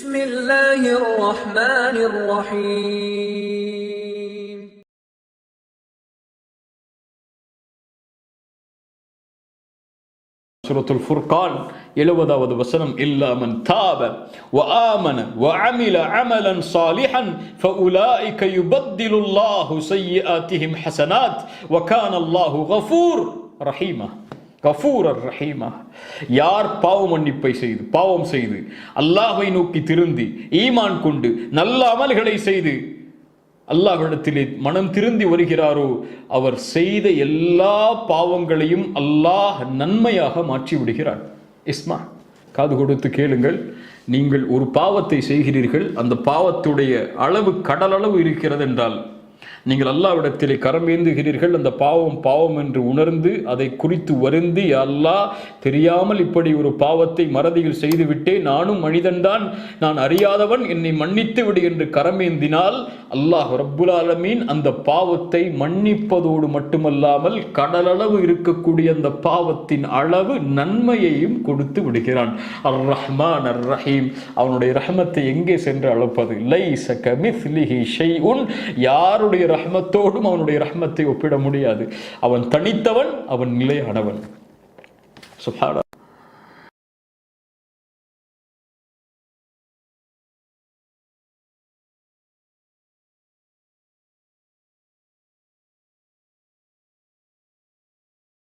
بسم الله الرحمن الرحيم سورة الفرقان 70வது வசனம் إلا من تاب وآمن وعمل عملا صالحا فأولئك يبدل الله سيئاتهم حسنات وكان الله غفور رحيما கஃபூரர் ரஹீமா. யார் பாவ மன்னிப்பை செய்து பாவம் செய்து அல்லாஹ்வை நோக்கி திருந்தி ஈமான் கொண்டு நல்ல அமல்களை செய்து அல்லாஹ்விடத்திலே மனம் திருந்தி வருகிறாரோ அவர் செய்த எல்லா பாவங்களையும் அல்லாஹ் நன்மையாக மாற்றி விடுகிறார். இஸ்மா, காது கொடுத்து கேளுங்கள். நீங்கள் ஒரு பாவத்தை செய்கிறீர்கள், அந்த பாவத்துடைய அளவு கடலளவு இருக்கிறது என்றால் நீங்கள் அல்லாஹ்விடத்திலே கரமேந்துகிறீர்கள். அந்த பாவம் என்று உணர்ந்து அதை குறித்து வருந்தி, அல்லாஹ் தெரியாமல் இப்படி ஒரு பாவத்தை மறதியில் செய்துவிட்டேன், நானும் மனிதன்தான், நான் அறியாதவன், என்னை மன்னித்து விடு என்று கரமேந்தினால் அல்லாஹ் ரப்புல் ஆலமீன் அந்த பாவத்தை மன்னிப்பதோடு மட்டுமல்லாமல் கடலளவு இருக்கக்கூடிய அந்த பாவத்தின் அளவு நன்மையையும் கொடுத்து விடுகிறான். அர் ரஹ்மான் அர் ரஹீம். அவனுடைய ரஹ்மத்தை எங்கே சென்று அளப்பது? லைஸ கமிஸ்லிஹி ஷைஉன். யாருடைய ரஹ்மத்தோடும் அவனுடைய ரஹ்மத்தை ஒப்பிட முடியாது. அவன் தனித்தவன், அவன் நிலையானவன். சுப்ஹானல்லாஹ்.